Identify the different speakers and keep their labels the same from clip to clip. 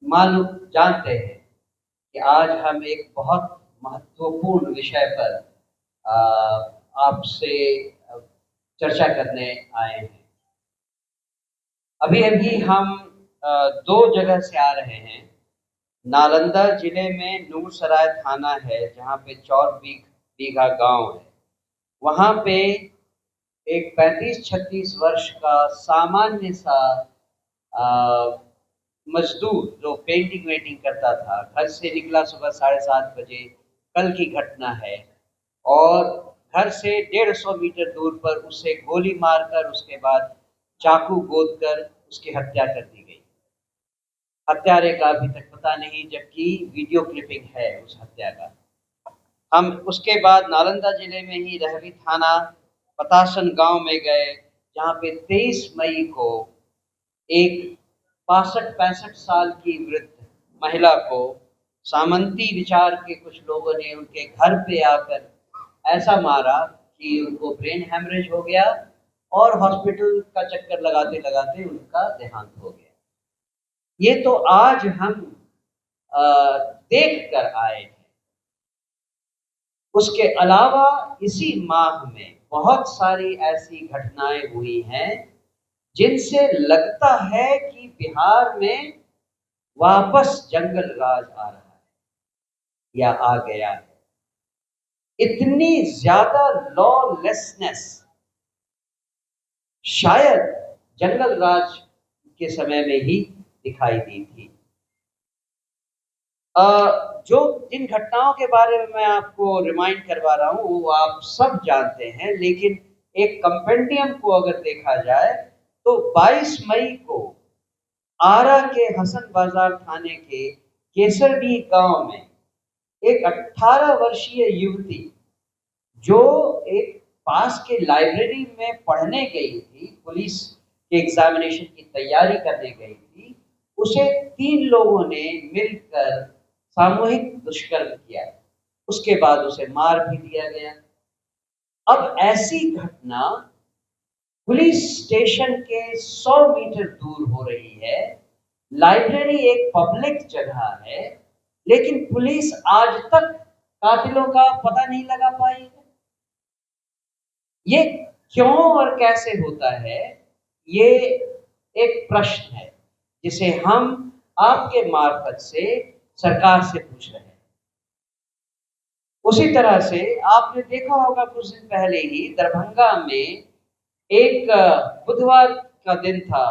Speaker 1: मालूम जानते हैं कि आज हम एक बहुत महत्वपूर्ण विषय पर आपसे चर्चा करने आए हैं। अभी-अभी हम 2 जगह से आ रहे हैं। नालंदा जिले में नूरसराय थाना है, जहाँ पे चौर बीघा गाँव है। वहाँ पे एक 35-36 वर्ष का सामान्य सा मजदूर जो पेंटिंग वेंटिंग करता था, घर से निकला सुबह 7:30 बजे, कल की घटना है। और घर से 150 मीटर दूर पर उसे गोली मारकर उसके बाद चाकू गोद कर उसकी हत्या कर दी गई। हत्यारे का अभी तक पता नहीं, जबकि वीडियो क्लिपिंग है उस हत्या का। हम उसके बाद नालंदा जिले में ही रहवी थाना पतासन गांव में गए, जहां पे 23 मई को एक 62-65 साल की वृद्ध महिला को सामंती विचार के कुछ लोगों ने उनके घर पे आकर ऐसा मारा कि उनको ब्रेन हेमरेज हो गया और हॉस्पिटल का चक्कर लगाते लगाते उनका देहांत हो गया। ये तो आज हम देख कर आए हैं। उसके अलावा इसी माह में बहुत सारी ऐसी घटनाएं हुई हैं जिनसे लगता है कि बिहार में वापस जंगल राज आ रहा है या आ गया है। इतनी ज्यादा लॉलेसनेस शायद जंगल राज के समय में ही दिखाई दी थी। जो जिन घटनाओं के बारे में मैं आपको रिमाइंड करवा रहा हूं वो आप सब जानते हैं, लेकिन एक कंपेंडियम को अगर देखा जाए तो 22 मई को आरा के हसन बाजार थाने के केसरडी गांव में एक 18 वर्षीय युवती जो एक पास के लाइब्रेरी में पढ़ने गई थी, पुलिस के एग्जामिनेशन की तैयारी करने गई थी, उसे 3 लोगों ने मिलकर सामूहिक दुष्कर्म किया। उसके बाद उसे मार भी दिया गया। अब ऐसी घटना पुलिस स्टेशन के 100 मीटर दूर हो रही है। लाइब्रेरी एक पब्लिक जगह है, लेकिन पुलिस आज तक कातिलों का पता नहीं लगा पाई है। ये क्यों और कैसे होता है, ये एक प्रश्न है जिसे हम आपके मार्फत से सरकार से पूछ रहे हैं। उसी तरह से आपने देखा होगा कुछ दिन पहले ही दरभंगा में एक बुधवार का दिन था,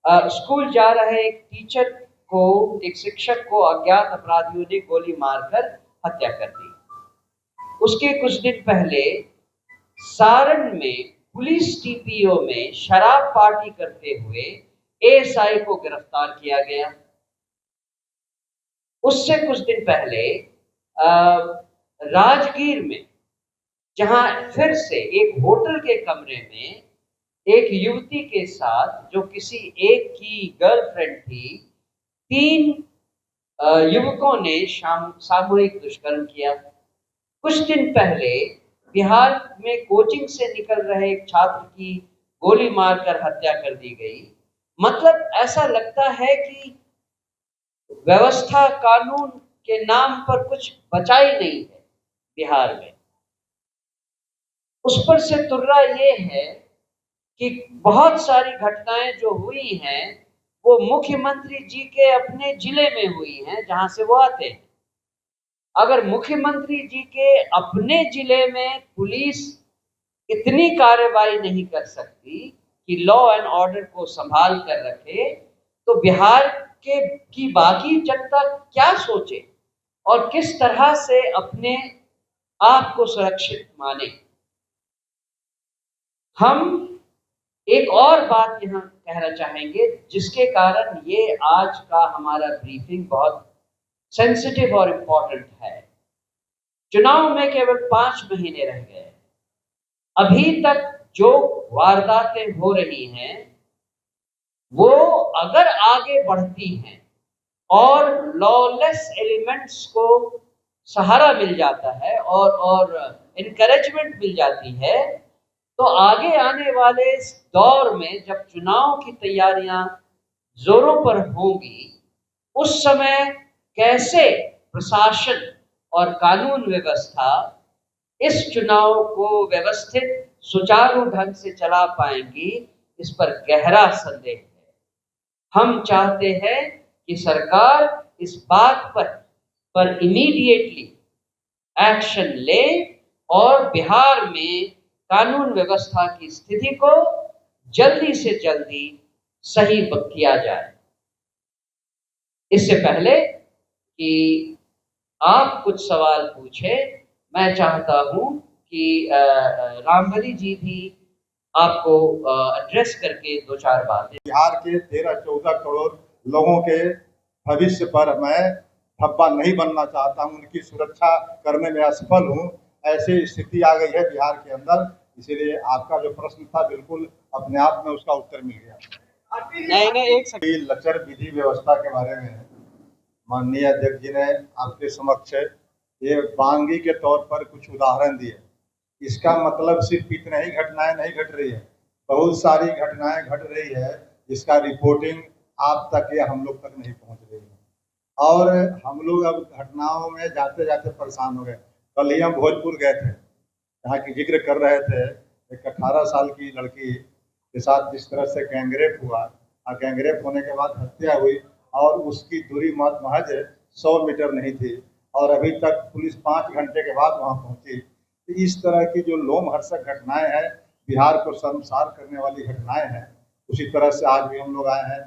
Speaker 1: स्कूल जा रहे एक टीचर को, एक शिक्षक को अज्ञात अपराधियों ने गोली मारकर हत्या कर दी। उसके कुछ दिन पहले सारण में पुलिस टीपीओ में शराब पार्टी करते हुए एएसआई को गिरफ्तार किया गया। उससे कुछ दिन पहले राजगीर में, जहां फिर से एक होटल के कमरे में एक युवती के साथ जो किसी एक की गर्लफ्रेंड थी, 3 युवकों ने सामूहिक दुष्कर्म किया। कुछ दिन पहले बिहार में कोचिंग से निकल रहे एक छात्र की गोली मारकर हत्या कर दी गई। मतलब ऐसा लगता है कि व्यवस्था कानून के नाम पर कुछ बचा ही नहीं है बिहार में। उस पर से तुर्रा ये है कि बहुत सारी घटनाएं जो हुई हैं वो मुख्यमंत्री जी के अपने जिले में हुई हैं, जहां से वो आते हैं। अगर मुख्यमंत्री जी के अपने जिले में पुलिस इतनी कार्रवाई नहीं कर सकती कि लॉ एंड ऑर्डर को संभाल कर रखे, तो बिहार के की बाकी जनता क्या सोचे और किस तरह से अपने आप को सुरक्षित माने। हम एक और बात यहाँ कहना चाहेंगे जिसके कारण ये आज का हमारा ब्रीफिंग बहुत सेंसिटिव और इम्पोर्टेंट है। चुनाव में केवल 5 महीने रह गए। अभी तक जो वारदातें हो रही हैं वो अगर आगे बढ़ती हैं और लॉलेस एलिमेंट्स को सहारा मिल जाता है और इनकरेजमेंट मिल जाती है, तो आगे आने वाले दौर में जब चुनाव की तैयारियां जोरों पर होंगी उस समय कैसे प्रशासन और कानून व्यवस्था इस चुनाव को व्यवस्थित सुचारू ढंग से चला पाएंगी, इस पर गहरा संदेह है। हम चाहते हैं कि सरकार इस बात पर इमीडिएटली एक्शन ले और बिहार में कानून व्यवस्था की स्थिति को जल्दी से जल्दी सही किया जाए। इससे पहले कि आप कुछ सवाल पूछे, मैं चाहता हूं कि रामबली जी भी आपको एड्रेस करके दो चार बातें।
Speaker 2: बिहार के 13-14 करोड़ लोगों के भविष्य पर मैं धब्बा नहीं बनना चाहता हूं, उनकी सुरक्षा करने में असफल हूं। ऐसी स्थिति आ गई है बिहार के अंदर, इसीलिए आपका जो प्रश्न था बिल्कुल अपने आप में उसका उत्तर मिल गया।
Speaker 1: नहीं एक
Speaker 2: लचर विधि व्यवस्था के बारे में माननीय अध्यक्ष जी ने आपके समक्ष ये वांगी के तौर पर कुछ उदाहरण दिए। इसका मतलब सिर्फ इतनी ही घटनाएं नहीं घट रही है, बहुत सारी घटनाएं घट रही है जिसका रिपोर्टिंग आप तक या हम लोग तक नहीं पहुंच रही है, और हम लोग अब घटनाओं में जाते जाते परेशान हो गए। कल ही हम भोजपुर गए थे, यहाँ की जिक्र कर रहे थे, एक 18 साल की लड़की के साथ जिस तरह से गैंगरेप हुआ और गैंगरेप होने के बाद हत्या हुई, और उसकी दूरी महज 100 मीटर नहीं थी, और अभी तक पुलिस 5 घंटे के बाद वहाँ पहुंची। इस तरह की जो लोमहर्षक घटनाएं हैं, बिहार को शर्मसार करने वाली घटनाएं हैं, उसी तरह से आज भी हम लोग आए हैं